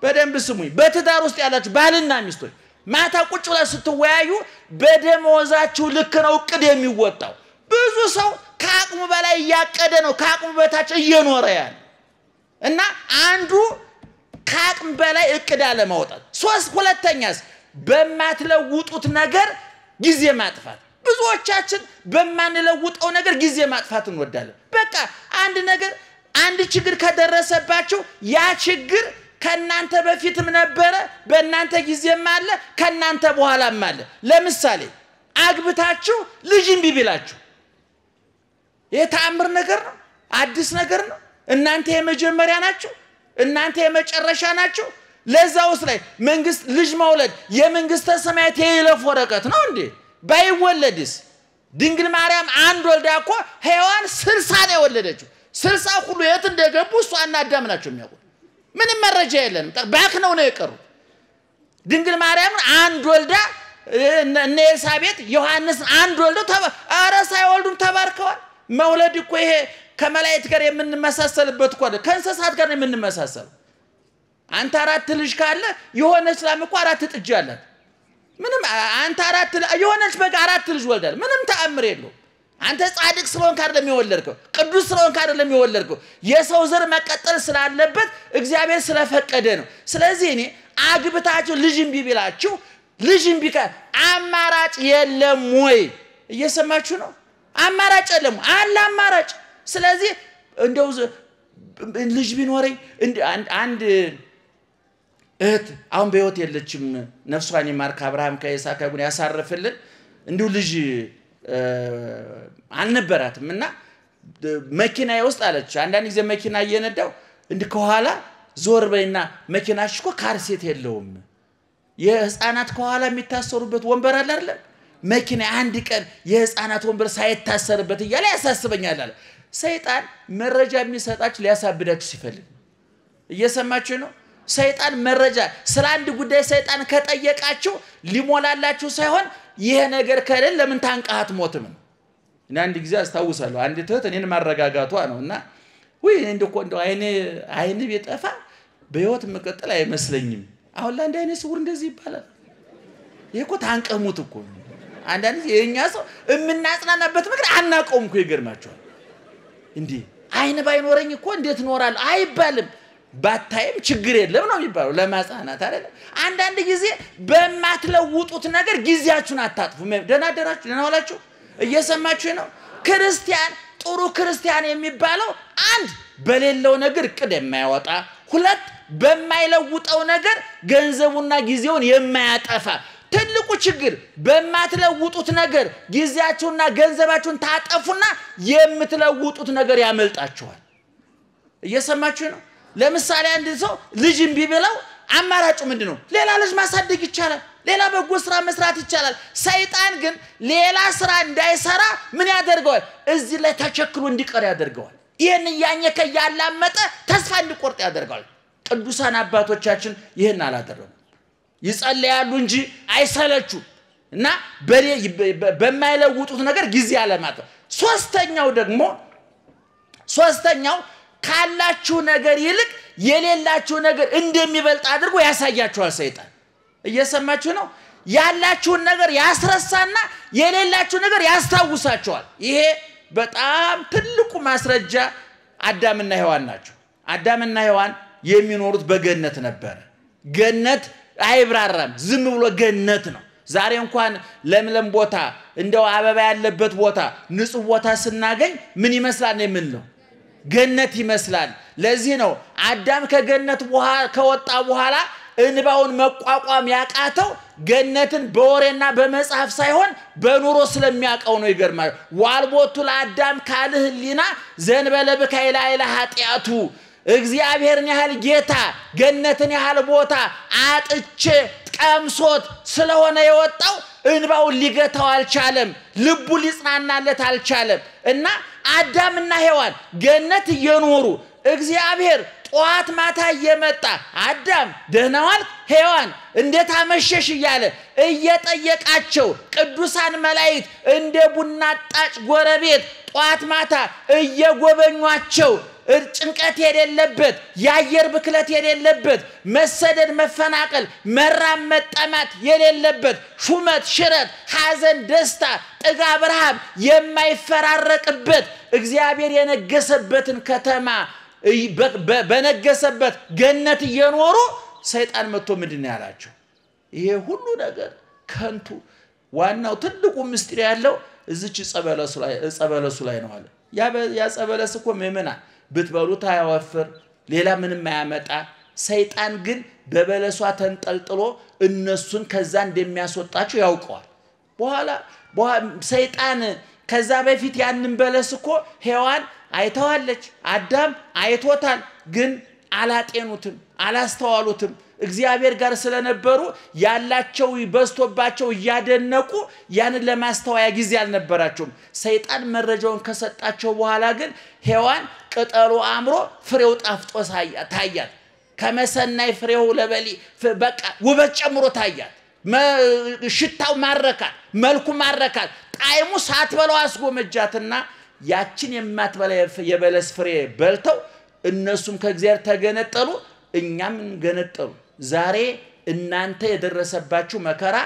በደንብ ስሙኝ በትዳር ውስጥ ያላችሁ ባልና ሚስቶች ማታ ቁጭ ብላችሁ ስትወያዩ በደሞዛችሁ ልክ ነው እቅድ የሚወጣው ብዙ ሰው ከአቅሙ በላይ ያቀደ ነው ከአቅሙ በታች እየኖረ ያለ እና አንዱ ከአቅም በላይ እቅድ አለ ማውጣት ሁለተኛስ በማትለውጡት ነገር ጊዜ ማጥፋት ብዙዎቻችን በማንለውጠው ነገር ጊዜ ማጥፋት እንወዳለን በቃ አንድ ችግር ከደረሰባችሁ ያ ችግር ከናንተ በፊትም ነበረ በእናንተ ጊዜም አለ ከናንተ በኋላም አለ ለምሳሌ አግብታችሁ ልጅ እምቢ ቢላችሁ የተአምር ነገር ነው አዲስ ነገር ነው እናንተ የመጀመሪያ ናችሁ እናንተ የመጨረሻ ናችሁ ለዛውስ ላይ መንግስት ልጅ መውለድ የመንግስተ ሰማያት የይለፍ ወረቀት ነው እንዴ ባይወለድስ ድንግል ማርያም አንድ ወልዳ እኮ ሔዋን 60 ነው የወለደችው 60 ሁሉ የት እንደገቡ እሷና አዳም ናቸው የሚያውቁት ምንም መረጃ የለንም ባክ ነው የቀሩ ድንግል ማርያም አንድ ወልዳ እነ ኤልሳቤጥ ዮሐንስ አንድ ወልደው ሳይወልዱም ተባርከዋል መውለድ እኮ ይሄ ከመላእክት ጋር የምንመሳሰልበት እኮ ከእንስሳት ጋር የምንመሳሰል አንተ አራት ልጅ ካለ የሆነች ላም እኮ አራት ጥጃ አላት ምንም አንተ የሆነች በግ አራት ልጅ ወልዳል ምንም ተአምር የለው አንተ ጻድቅ ስለሆንክ አይደለም የወለድከው ቅዱስ ስለሆንክ አይደለም የወለድከው የሰው ዘር መቀጠል ስላለበት እግዚአብሔር ስለፈቀደ ነው ስለዚህ እኔ አግብታችሁ ልጅ እምቢ ቢላችሁ ልጅ እምቢ አማራጭ የለም ወይ እየሰማችሁ ነው አማራጭ የለም አለ አማራጭ ስለዚህ እንደው ልጅ ቢኖረኝ አንድ እህት አሁን በህይወት የለችም ነፍሷን ይማርክ አብርሃም ከይስሐቅ ጋር ያሳርፍልን እንዲሁ ልጅ አልነበራትምና መኪና ውስጥ አለች አንዳንድ ጊዜ መኪና እየነዳው ከኋላ ዞር በይና መኪናሽ እኮ ካርሴት የለውም የህፃናት ከኋላ የሚታሰሩበት ወንበር አለ አይደል መኪና አንድ ቀን የህፃናት ወንበር ሳይታሰርበት ይያለ ያሳስበኛል አለ ሰይጣን መረጃ የሚሰጣችሁ ሊያሳብዳችሁ ሲፈልግ እየሰማችሁ ነው ሰይጣን መረጃ ስለ አንድ ጉዳይ ሰይጣን ከጠየቃችሁ ሊሞላላችሁ ሳይሆን ይሄ ነገር ከሌለ ለምን ታንቃት ሞትም እና አንድ ጊዜ አስተዋውሳለሁ አንድ ተት እኔን ማረጋጋቷ ነውና ወይ እንደው አይኔ ቢጠፋ በህይወት መቀጠል አይመስለኝም አሁን ለአንድ አይኔ ስውር እንደዚህ ይባላል ይሄ እኮ ታንቀሙት እኮ አንዳንዴ የኛ ሰው እምናጽናናበት ምክር አናቆም እኮ ይገርማችኋል እንዴ አይን ባይኖረኝ እኮ እንዴት ኖራል አይባልም ባታይም ችግር የለም ነው የሚባለው ለማጽናናት አይደል አንዳንድ ጊዜ በማትለውጡት ነገር ጊዜያችሁን አታጥፉ ደናደራችሁ ደናዋላችሁ እየሰማችሁ ነው ክርስቲያን ጥሩ ክርስቲያን የሚባለው አንድ በሌለው ነገር ቅድ የማያወጣ ሁለት በማይለውጠው ነገር ገንዘቡና ጊዜውን የማያጠፋ ትልቁ ችግር በማትለውጡት ነገር ጊዜያችሁና ገንዘባችሁን ታጠፉና የምትለውጡት ነገር ያመልጣችኋል እየሰማችሁ ነው ለምሳሌ አንድ ሰው ልጅ እምቢ ቢለው አማራጩ ምንድነው ሌላ ልጅ ማሳደግ ይቻላል ሌላ በጎ ስራ መስራት ይቻላል ሰይጣን ግን ሌላ ስራ እንዳይሰራ ምን ያደርጋል እዚህ ላይ ተቸክሎ እንዲቀር ያደርጋል ይሄን ያኘከ ያላመጠ ተስፋ እንዲቆርጥ ያደርጋል ቅዱሳን አባቶቻችን ይሄን አላደረጉ ይጸልያሉ እንጂ አይሰለቹ እና በማይለውጡት ነገር ጊዜ አለማጠ ሶስተኛው ካላችሁ ነገር ይልቅ የሌላችሁ ነገር እንደሚበልጥ አድርጎ ያሳያችኋል ሰይጣን እየሰማችሁ ነው ያላችሁ ነገር ያስረሳና የሌላችሁ ነገር ያስታውሳችኋል ይሄ በጣም ትልቁ ማስረጃ አዳምና ሔዋን ናቸው አዳምና ሔዋን የሚኖሩት በገነት ነበር ገነት አይብራራም ዝም ብሎ ገነት ነው ዛሬ እንኳን ለምለም ቦታ እንደው አበባ ያለበት ቦታ ንጹህ ቦታ ስናገኝ ምን ይመስላል ነው የምንለው ገነት ይመስላል ለዚህ ነው አዳም ከገነት ከወጣ በኋላ እንባውን መቋቋም ያቃተው ገነትን በወሬና በመጽሐፍ ሳይሆን በኑሮ ስለሚያቀው ነው ይገርማል ዋልቦቱ ለአዳም ካልህሊና ዘንበለ በካይላ ኢላ ኃጢአቱ እግዚአብሔርን ያህል ጌታ ገነትን ያህል ቦታ አጥቼ ቀምሶት ስለሆነ የወጣው እንባውን ሊገታው አልቻለም ልቡ ሊጽናናለት አልቻለም እና አዳምና ሔዋን ገነት እየኖሩ እግዚአብሔር ጧት ማታ እየመጣ አዳም ደህና ዋልክ ሔዋን እንዴት አመሸሽ እያለ እየጠየቃቸው ቅዱሳን መላእክት እንደ ቡና ጣጭ ጎረቤት ጧት ማታ እየጎበኟቸው ጭንቀት የሌለበት የአየር ብክለት የሌለበት መሰደድ መፈናቀል መራም መጠማት የሌለበት ሹመት ሽረት ሐዘን ደስታ ጥጋብ ረሃብ የማይፈራረቅበት እግዚአብሔር የነገሰበትን ከተማ በነገሰበት ገነት እየኖሩ ሰይጣን መጥቶ ምንድነው ያላቸው ይሄ ሁሉ ነገር ከንቱ ዋናው ትልቁ ምስጢር ያለው እዚች ጸበለሱ ላይ ነው አለ ያ ጸበለስ እኮ ምእመና ብትበሉት አያወፍር ሌላ ምንም አያመጣ ሰይጣን ግን በበለሷ ተንጠልጥሎ እነሱን ከዛ እንደሚያስወጣቸው ያውቀዋል በኋላ ሰይጣን ከዛ በፊት ያንን በለስ እኮ ሔዋን አይተዋለች አዳም አይቶታል ግን አላጤኑትም አላስተዋሉትም እግዚአብሔር ጋር ስለነበሩ ያላቸው በስቶባቸው ያደነቁ ያንን ለማስተዋያ ጊዜ አልነበራቸውም ሰይጣን መረጃውን ከሰጣቸው በኋላ ግን ሔዋን ቅጠሉ አምሮ ፍሬው ጣፍጦ ታያት ከመሰናይ ፍሬው ለበሊ በቃ ውበት ጨምሮ ታያት ሽታው ማረካት መልኩ ማረካት ጣይሙ ሳትበለው አስጎመጃትና ያችን የማትበላ የበለስ ፍሬ በልተው እነሱም ከእግዚአብሔር ተገነጠሉ እኛም ገነጠሉ ዛሬ እናንተ የደረሰባችሁ መከራ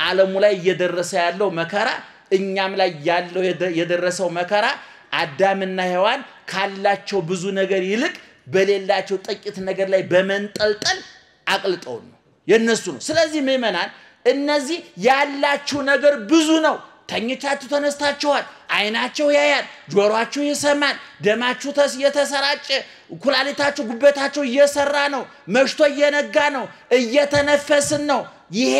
ዓለሙ ላይ እየደረሰ ያለው መከራ እኛም ላይ ያለው የደረሰው መከራ አዳምና ሔዋን ካላቸው ብዙ ነገር ይልቅ በሌላቸው ጥቂት ነገር ላይ በመንጠልጠል አቅልጠው ነው የነሱ ነው ስለዚህ ምእመናን እነዚህ ያላችሁ ነገር ብዙ ነው ተኝታችሁ ተነስታችኋል አይናችሁ ያያል ጆሮአችሁ ይሰማል ደማችሁ እየተሰራጨ ኩላሊታችሁ ጉበታችሁ እየሰራ ነው መሽቶ እየነጋ ነው እየተነፈስን ነው ይሄ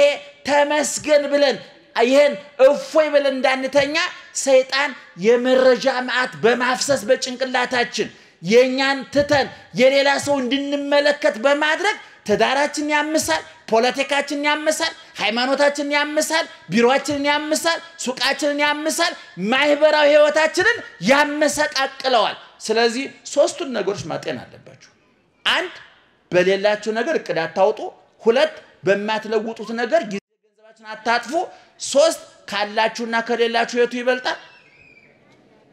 ተመስገን ብለን ይሄን እፎይ ብለን እንዳንተኛ ሰይጣን የመረጃ ማዕት በማፍሰስ በጭንቅላታችን የኛን ትተን የሌላ ሰው እንድንመለከት በማድረግ ተዳራችን ያምሳል ፖለቲካችን ያምሳል ሃይማኖታችን ያምሳል ቢሮአችን ያምሳል ሱቃችን ያምሳል ማህበራዊ ህይወታችንን ያመሰቃቅለዋል ስለዚህ ሶስቱን ነገሮች ማጤን አለባችሁ አንድ በሌላችሁ ነገር እቅድ አታውጡ ሁለት በማትለውጡት ነገር ጊዜ ገንዘባችሁን አታጥፉ ሶስት ካላችሁና ከሌላችሁ የቱ ይበልጣል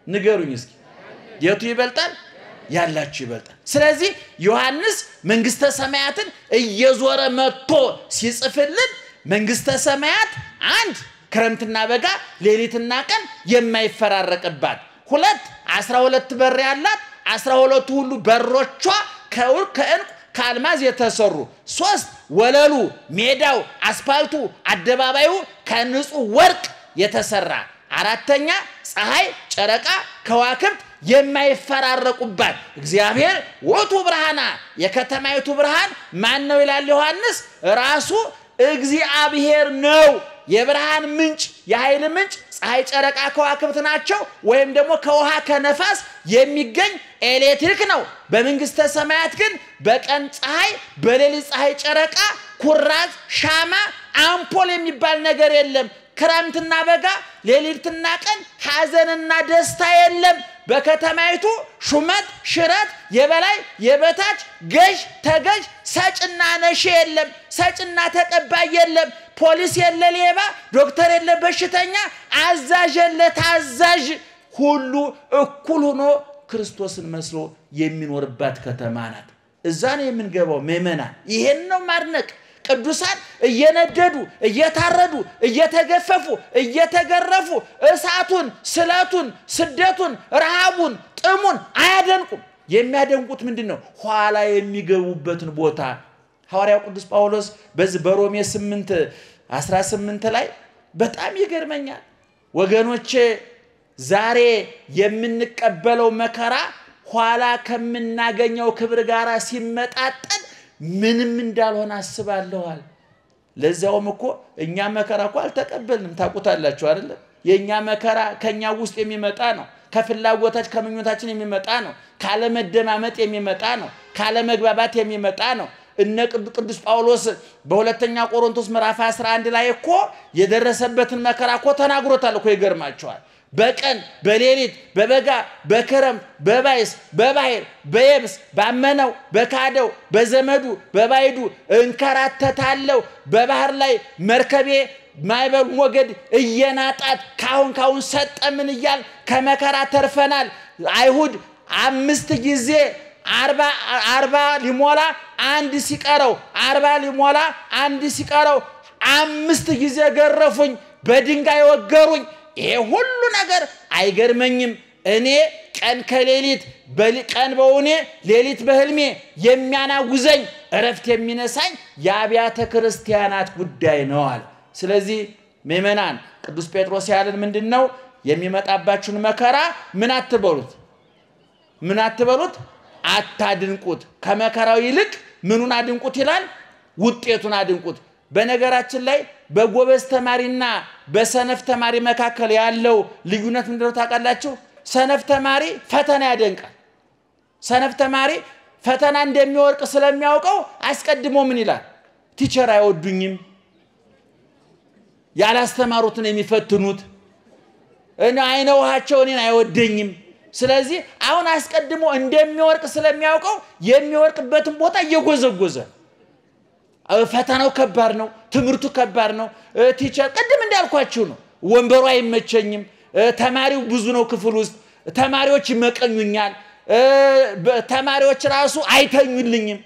ንገሩኝ እስኪ የቱ ይበልጣል ያላችሁ ይበልጣል ስለዚህ ዮሐንስ መንግስተ ሰማያትን እየዞረ መጥቶ ሲጽፍልን መንግስተ ሰማያት አንድ ክረምትና በጋ ሌሊትና ቀን የማይፈራረቅባት ሁለት 12 በር ያላት 12 ሁሉ በሮቿ ከዕንቁ ከአልማዝ የተሰሩ ሶስት ወለሉ ሜዳው አስፋልቱ አደባባዩ ከንጹህ ወርቅ የተሰራ አራተኛ ፀሐይ ጨረቃ ከዋክብት የማይፈራረቁባት እግዚአብሔር ወቱ ብርሃና የከተማይቱ ብርሃን ማን ነው ይላል ዮሐንስ ራሱ እግዚአብሔር ነው የብርሃን ምንጭ የኃይል ምንጭ ፀሐይ ጨረቃ ከዋክብት ናቸው ወይም ደግሞ ከውሃ ከነፋስ የሚገኝ ኤሌክትሪክ ነው በመንግስተ ሰማያት ግን በቀን ፀሐይ በሌሊት ፀሐይ ጨረቃ ኩራዝ ሻማ አምፖል የሚባል ነገር የለም ክረምትና በጋ ሌሊትና ቀን ሐዘንና ደስታ የለም በከተማይቱ ሹመት ሽረት የበላይ የበታች ገዥ ተገዥ ሰጭና ነሽ የለም ሰጭና ተቀባይ የለም ፖሊስ የለ ሌባ ዶክተር የለ በሽተኛ አዛዥ የለ ታዛዥ ሁሉ እኩል ሆኖ ክርስቶስን መስሎ የሚኖርባት ከተማ ናት እዛ ነው የምንገባው ምእመናን ይሄን ነው ማድነቅ ቅዱሳን እየነደዱ እየታረዱ እየተገፈፉ እየተገረፉ እሳቱን ስለቱን ስደቱን ረሃቡን ጥሙን አያደንቁም የሚያደንቁት ምንድነው ኋላ የሚገቡበትን ቦታ ሐዋርያው ቅዱስ ጳውሎስ በዚህ በሮሜ 8:18 ላይ በጣም ይገርመኛል ወገኖቼ ዛሬ የምንቀበለው መከራ ኋላ ከምናገኘው ክብር ጋራ ሲመጣጠን ምንም እንዳልሆነ አስባለሁል ለዛውም እኮ እኛ መከራ እኮ አልተቀበልንም ታቁታላችሁ አይደል የኛ መከራ ከኛ ውስጥ የሚመጣ ነው ከፍላጎታችን ከምኞታችን የሚመጣ ነው ካለ መደማመጥ የሚመጣ ነው ካለ መግባባት የሚመጣ ነው እነ ቅዱስ ጳውሎስ በሁለተኛ ቆሮንቶስ ምዕራፍ 11 ላይ እኮ የደረሰበትን መከራ እኮ ተናግሮታል እኮ ይገርማቸዋል በቀን በሌሊት በበጋ በክረም በባይስ በባህር በየብስ ባመነው በካደው በዘመዱ በባይዱ እንከራተታለው በባህር ላይ መርከቤ ማይበል ሞገድ እየናጣት ካሁን ሰጠምን ይያል ከመከራ ተርፈናል አይሁድ 5 ጊዜ 40 ሊሞላ አንድ ሲቀረው 40 ሊሞላ አንድ ሲቀረው 5 ጊዜ ገረፉኝ በድንጋይ ወገሩኝ ይሄ ሁሉ ነገር አይገርመኝም እኔ ቀን ከሌሊት በቀን በውኔ ሌሊት በህልሜ የሚያናጉዘኝ እረፍት የሚነሳኝ የአብያተ ክርስቲያናት ጉዳይ ነው አለ ስለዚህ ምእመናን ቅዱስ ጴጥሮስ ያለን ምንድነው የሚመጣባችሁን መከራ ምን አትበሉት አታድንቁት ከመከራው ይልቅ ምኑን አድንቁት ይላል ውጤቱን አድንቁት በነገራችን ላይ በጎበዝ ተማሪና በሰነፍ ተማሪ መካከል ያለው ልዩነት ምንድነው ታውቃላችሁ ሰነፍ ተማሪ ፈተና ያደንቃል ሰነፍ ተማሪ ፈተና እንደሚወርቅ ስለሚያውቀው አስቀድሞ ምን ይላል ቲቸር አይወዱኝም ያላስተማሩትን የሚፈትኑት እና አይነውሃቸው እኔን አይወደኝም ስለዚህ አሁን አስቀድሞ እንደሚወርቅ ስለሚያውቀው የሚወርቅበትን ቦታ እየጎዘጎዘ ፈተናው ከባድ ነው ትምርቱ ከባድ ነው ቲቸር ቀድም እንዳልኳችሁ ነው ወንበሩ አይመቸኝም ተማሪው ብዙ ነው ክፍል ውስጥ ተማሪዎች ይመቀኙኛል ተማሪዎች ራሱ አይተኙልኝም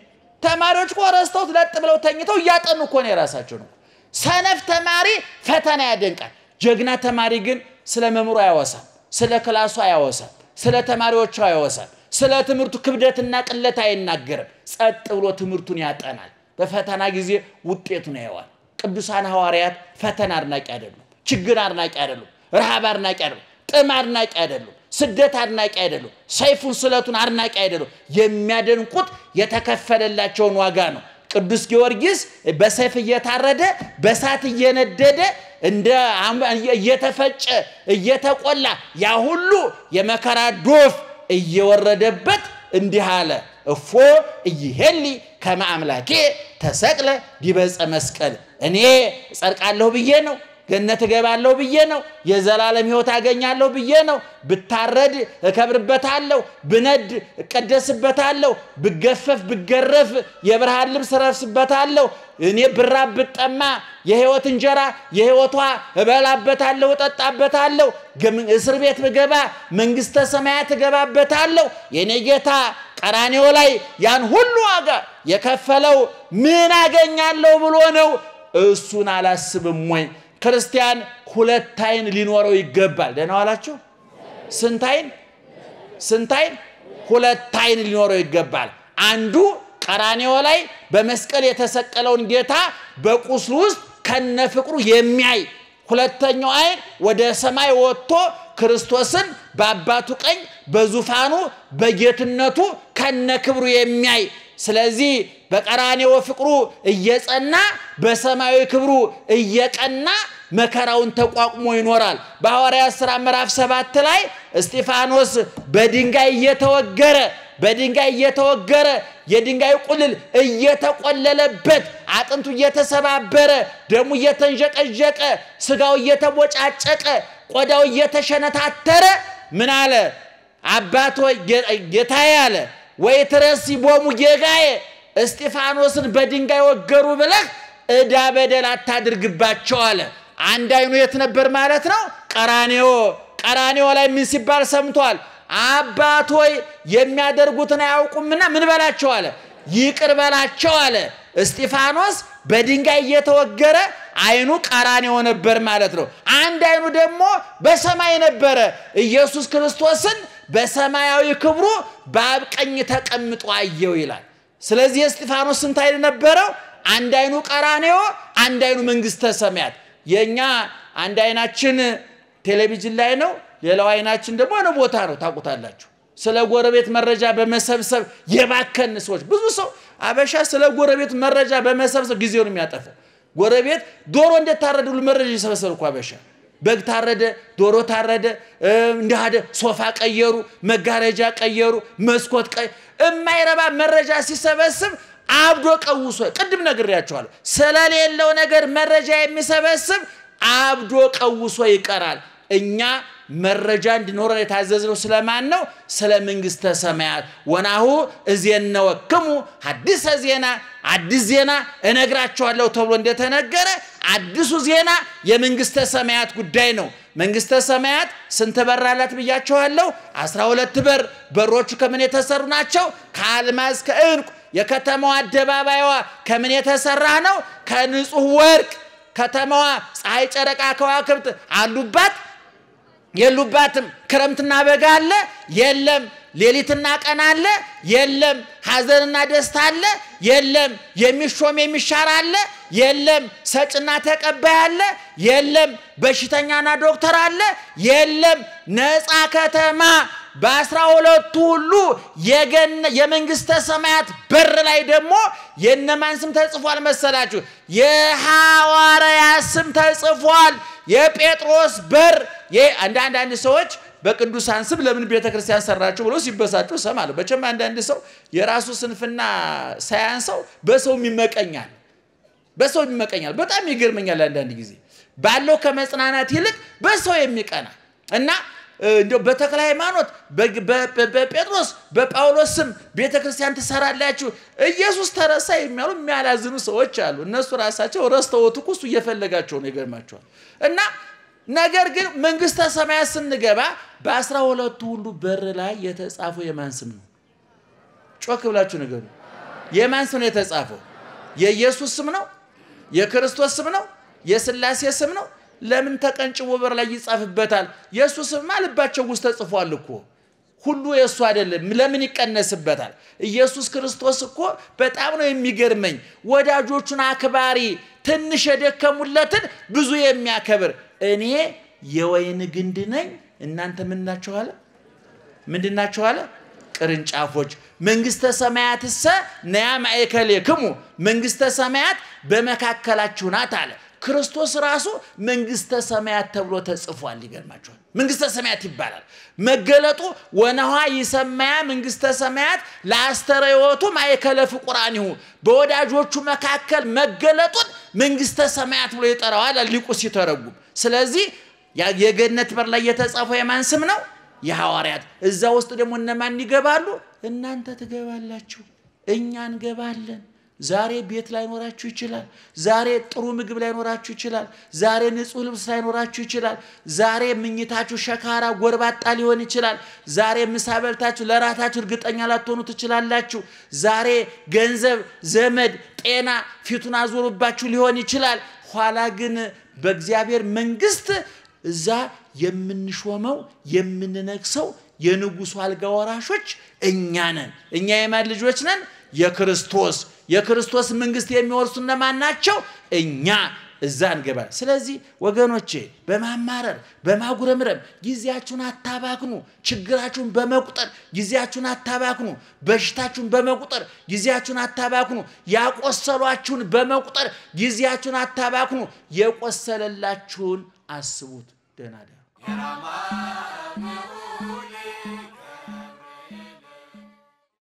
ተማሪዎች ቆረስተው ለጥ ብለው ተኝተው ያጠኑ እኮ ነው የራሳቸው ነው ሰነፍ ተማሪ ፈተና ያደንቃል ጀግና ተማሪ ግን ስለ መምሩ ያወሳል ስለ ክላሱ ያወሳል ስለ ተማሪዎቹ ያወሳል ስለ ትምርቱ ክብደትና ቅለት አይናገርም ጸጥ ብሎ ትምርቱን ያጠናል በፈተና ጊዜ ውጤቱን ያያዋል ቅዱሳን ሐዋርያት ፈተና አድናቂ አይደሉም ችግር አድናቂ አይደሉም ረሃብ አድናቂ አይደሉም ጥም አድናቂ አይደሉም ስደት አድናቂ አይደሉም ሰይፉን ስለቱን አድናቂ አይደሉም የሚያደንቁት የተከፈለላቸውን ዋጋ ነው ቅዱስ ጊዮርጊስ በሰይፍ እየታረደ በሳት እየነደደ እንደ እየተፈጨ እየተቆላ ያ ሁሉ የመከራ ዶፍ እየወረደበት እንዲህ አለ እፎ እይሄሊ ከማምላኬ ተሰቅለ ዲበጸ መስቀል እኔ ጸርቃለሁ ብዬ ነው ገነት ገባለሁ ብዬ ነው የዘላለም ሕይወት አገኛለሁ ብዬ ነው ብታረድ እከብርበታለሁ ብነድ እቀደስበታለሁ ብገፈፍ ብገረፍ የብርሃን ልብስ ረፍስበታለሁ እኔ ብራብ ብጠማ የሕይወት እንጀራ የሕይወቷ እበላበታለሁ እጠጣበታለሁ እስር ቤት ብገባ መንግስተ ሰማያት እገባበታለሁ የኔ ጌታ ቀራንዮ ላይ ያን ሁሉ ዋጋ የከፈለው ምን አገኛለሁ ብሎ ነው እሱን አላስብም ወይ ክርስቲያን ሁለት አይን ሊኖረው ይገባል ደህና ዋላችሁ ስንት አይን ሁለት አይን ሊኖረው ይገባል አንዱ ቀራንዮ ላይ በመስቀል የተሰቀለውን ጌታ በቁስሉ ውስጥ ከነፍቅሩ የሚያይ ሁለተኛው አይን ወደ ሰማይ ወጥቶ ክርስቶስን በአባቱ ቀኝ በዙፋኑ በጌትነቱ ከነክብሩ የሚያይ ስለዚህ በቀራንዮ ፍቅሩ እየጸና በሰማያዊ ክብሩ እየቀና መከራውን ተቋቁሞ ይኖራል በሐዋርያት ሥራ ምዕራፍ 7 ላይ እስጢፋኖስ በድንጋይ እየተወገረ የድንጋይ ቁልል እየተቆለለበት አጥንቱ እየተሰባበረ ደሙ እየተንጀቀጀቀ ስጋው እየተቦጫጨቀ ቆዳው እየተሸነታተረ ምን አለ አባቶ ጌታዬ አለ ወይ ትረሲ ቦሙ ጌጋዬ እስጢፋኖስን በድንጋይ ወገሩ ብለህ እዳ በደል አታድርግባቸው አለ አንድ አይኑ የት ነበር ማለት ነው ቀራንዮ ላይ ምን ሲባል ሰምቷል አባት ሆይ የሚያደርጉትን አያውቁምና ምን በላቸው አለ ይቅር በላቸው አለ እስጢፋኖስ በድንጋይ እየተወገረ አይኑ ቀራንዮ ነበር ማለት ነው አንድ አይኑ ደግሞ በሰማይ ነበር ኢየሱስ ክርስቶስን በሰማያዊ ክብሩ በአብ ቀኝ ተቀምጦ አየው ይላል ስለዚህ እስጢፋኖስ ስንት አይን ነበረው አንድ አይኑ ቀራንዮ አንድ አይኑ መንግስተ ሰማያት የኛ አንድ አይናችን ቴሌቪዥን ላይ ነው ሌላው አይናችን ደግሞ ነው ቦታ ነው ታቁታላችሁ ስለ ጎረቤት መረጃ በመሰብሰብ የባከን ሰዎች ብዙ ሰው አበሻ ስለ ጎረቤት መረጃ በመሰብሰብ ጊዜውን የሚያጠፋው ጎረቤት ዶሮ እንደታረደሉ መረጃ ይሰበሰብኩ አበሻ በግ ታረደ ዶሮ ታረደ እንዲያደ ሶፋ ቀየሩ መጋረጃ ቀየሩ መስኮት የማይረባ መረጃ ሲሰበስብ አብዶ ቀውሶ ቅድም ነግሬያቸዋለሁ ስለሌለው ነገር መረጃ የሚሰበስብ አብዶ ቀውሶ ይቀራል እኛ መረጃ እንዲኖረን የታዘዝነው ስለማን ነው ስለ መንግስተ ሰማያት ወናሁ እዜነወክሙ ሐዲስ ዜና አዲስ ዜና እነግራችኋለሁ ተብሎ እንደተነገረ አዲሱ ዜና የመንግስተ ሰማያት ጉዳይ ነው መንግስተ ሰማያት ስንት በር አላት ብያችኋለሁ 12 በሮቹ ከምን የተሰሩ ናቸው ከአልማዝ ከዕንቁ የከተማው አደባባይዋ ከምን የተሰራ ነው ከንጹህ ወርቅ ከተማዋ ፀሐይ ጨረቃ ከዋክብት አሉባት የሉባትም ክረምትና በጋ አለ የለም ሌሊትና ቀን አለ የለም ሐዘንና ደስታ አለ የለም የሚሾም የሚሻር አለ የለም ሰጭና ተቀባይ አለ የለም በሽተኛና ዶክተር አለ የለም ነፃ ከተማ በ12 ሁሉ የመንግስተ ሰማያት በር ላይ ደግሞ የነማን ስም ተጽፏል መሰላችሁ የሐዋርያ ስም ተጽፏል የጴጥሮስ በር አንዳንድ ሰዎች በቅዱሳን ስም ለምን ቤተክርስቲያን ሰራችሁ ብሎ ሲበሳጩ ሰማሉ በቸም አንዳንድ ሰው የራሱ ስንፍና ሳያንሰው በሰው ይመቀኛል በጣም ይገርመኛል አንዳንድ ጊዜ ባለው ከመጽናናት ይልቅ በሰው የሚቀና እና እንደው በተክለ ሃይማኖት በጴጥሮስ በጳውሎስ ስም ቤተክርስቲያን ተሰራላችሁ ኢየሱስ ተረሳ የሚያሉ የሚያላዝኑ ሰዎች አሉ እነሱ ራሳቸው ረስተውት ኩሱ እየፈለጋቸው ነው ይገርማቸዋል እና ነገር ግን መንግስተ ሰማያት ስንገባ በ12 ሁሉ በር ላይ የተጻፈው የማን ስም ነው ጮክ ብላችሁ ነገሩ የማን ስም ነው የተጻፈው የኢየሱስ ስም ነው የክርስቶስ ስም ነው የሥላሴ ስም ነው ለምን ተቀንጭቦ በር ላይ ይጻፍበታል ኢየሱስ ስም ማልባቸው ውስጥ ተጽፏል እኮ ሁሉ የሱ አይደለም ለምን ይቀነስበታል ኢየሱስ ክርስቶስ እኮ በጣም ነው የሚገርመኝ ወዳጆቹን አክባሪ ትንሽ የደከሙለትን ብዙ የሚያከብር እኔ የወይን ግንድ ነኝ እናንተ ምንድናችሁ አለ ቅርንጫፎች መንግስተ ሰማያትሰ ነያ ማእከለክሙ መንግስተ ሰማያት በመካከላችሁ ናት አለ ክርስቶስ ራሱ መንግስተ ሰማያት ተብሎ ተጽፏል ይገርማችኋል መንግስተ ሰማያት ይባላል መገለጡ ወነሃ ይሰማያ መንግስተ ሰማያት ለአስተርእዮቱ ማእከለ ፍቁራኒሁ በወዳጆቹ መካከል መገለጡን መንግስተ ሰማያት ብሎ ይጠራዋል ሊቁ ሲተረጉም ስለዚህ የገነት በር ላይ የተጻፈው የማን ስም ነው የሐዋርያት እዛ ውስጥ ደግሞ እነማን ይገባሉ እናንተ ትገባላችሁ እኛ እንገባለን ዛሬ ቤት ላይ ኖራችሁ ይችላል ዛሬ ጥሩ ምግብ ላይ ኖራችሁ ይችላል ዛሬ ንጹህ ልብስ ላይ ኖራችሁ ይችላል ዛሬ ምኝታችሁ ሸካራ ጎርባጣ ሊሆን ይችላል ዛሬ ምሳበልታችሁ ለራታችሁ እርግጠኛ ላትሆኑ ትችላላችሁ ዛሬ ገንዘብ ዘመድ ጤና ፊቱን አዞሩባችሁ ሊሆን ይችላል ኋላ ግን በእግዚአብሔር መንግስት እዛ የምንሾመው የምንነክሰው የንጉሱ አልጋ ወራሾች እኛ ነን እኛ የማን ልጆች ነን የክርስቶስ መንግስት የሚወርሱና ማን ናቸው እኛ እዛ እንገባ ስለዚህ ወገኖቼ በማማረር በማጉረምረም ጊዜያችሁን አታባክኑ ችግራችሁን በመቁጠር ጊዜያችሁን አታባክኑ በሽታችሁን በመቁጠር ጊዜያችሁን አታባክኑ ያቆሰሏችሁን በመቁጠር ጊዜያችሁን አታባክኑ የቆሰለላችሁን አስቡት ደናዳ